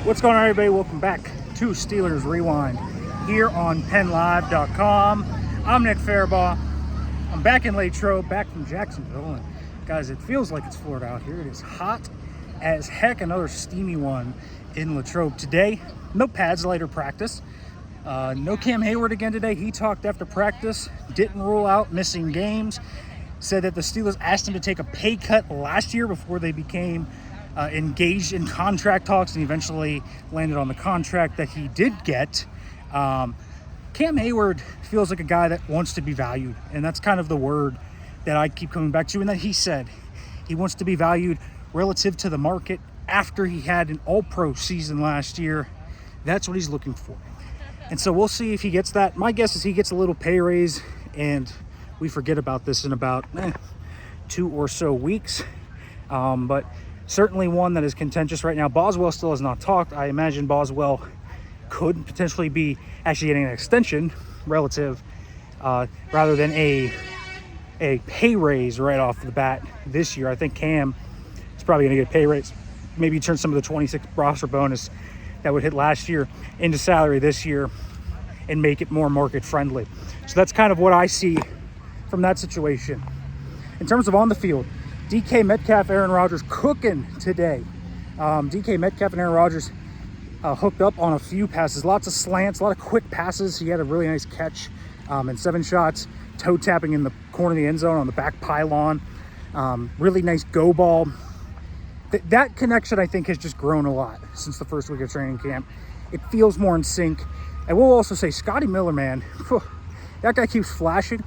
What's going on, everybody? Welcome back to Steelers Rewind here on PennLive.com. I'm Nick Farabaugh. I'm back in Latrobe, back from Jacksonville. And guys, it feels like it's Florida out here. It is hot as heck. Another steamy one in Latrobe today. No pads later practice. No Cam Heyward again today. He talked after practice, didn't rule out missing games. Said that the Steelers asked him to take a pay cut last year before they became engaged in contract talks and eventually landed on the contract that he did get. Cam Heyward feels like a guy that wants to be valued, and that's kind of the word that I keep coming back to, and that he said he wants to be valued relative to the market after he had an all-pro season last year. That's what he's looking for. And so we'll see if he gets that. My guess is he gets a little pay raise, and we forget about this in about 2 or so weeks. But certainly one that is contentious right now. Boswell still has not talked. I imagine Boswell could potentially be actually getting an extension relative rather than a pay raise right off the bat this year. I think Cam is probably going to get a pay raise. Maybe turn some of the 26 roster bonus that would hit last year into salary this year and make it more market friendly. So that's kind of what I see from that situation. In terms of on the field, DK Metcalf, Aaron Rodgers cooking today. DK Metcalf and Aaron Rodgers hooked up on a few passes, lots of slants, a lot of quick passes. He had a really nice catch and 7 shots, toe tapping in the corner of the end zone on the back pylon. Really nice go ball. That connection, I think, has just grown a lot since the first week of training camp. It feels more in sync. I will also say Scotty Miller, man, that guy keeps flashing.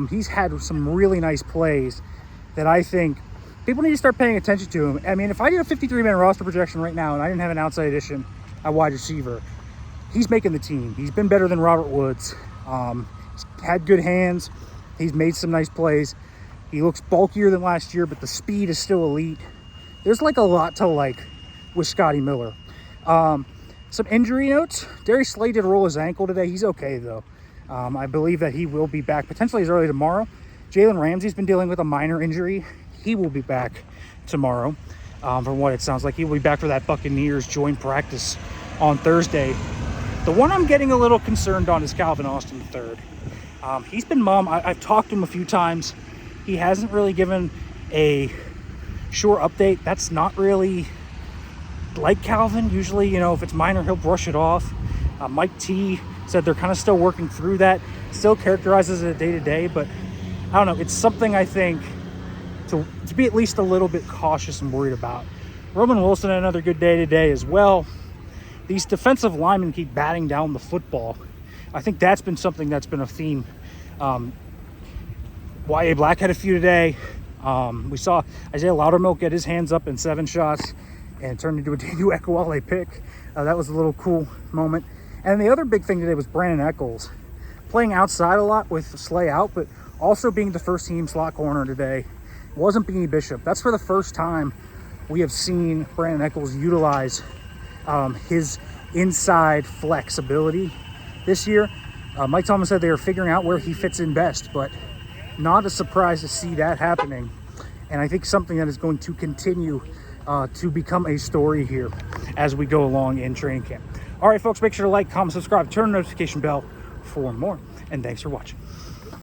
He's had some really nice plays that I think people need to start paying attention to him. I mean, if I did a 53-man roster projection right now and I didn't have an outside addition at wide receiver, he's making the team. He's been better than Robert Woods. He's had good hands. He's made some nice plays. He looks bulkier than last year, but the speed is still elite. There's like a lot to like with Scotty Miller. Some injury notes. Darius Slay did roll his ankle today. He's okay, though. I believe that he will be back potentially as early tomorrow. Jalen Ramsey's been dealing with a minor injury. He will be back tomorrow. From what it sounds like, he will be back for that Buccaneers joint practice on Thursday. The one I'm getting a little concerned on is Calvin Austin III. He's been mum. I've talked to him a few times. He hasn't really given a sure update. That's not really like Calvin. Usually, if it's minor, he'll brush it off. Mike T said they're kind of still working through that. Still characterizes it a day-to-day, but I don't know. It's something I think to be at least a little bit cautious and worried about. Roman Wilson had another good day today as well. These defensive linemen keep batting down the football. I think that's been something that's been a theme. Y.A. Black had a few today. We saw Isaiah Loudermilk get his hands up in 7 shots and turned into a Brandin Echols pick. That was a little cool moment. And the other big thing today was Brandin Echols playing outside a lot with Slay out, but also being the first team slot corner today. It wasn't Beanie Bishop. That's for the first time we have seen Brandin Echols utilize his inside flexibility this year. Mike Thomas said they are figuring out where he fits in best, but not a surprise to see that happening. And I think something that is going to continue to become a story here as we go along in training camp. All right, folks, make sure to like, comment, subscribe, turn the notification bell for more. And thanks for watching.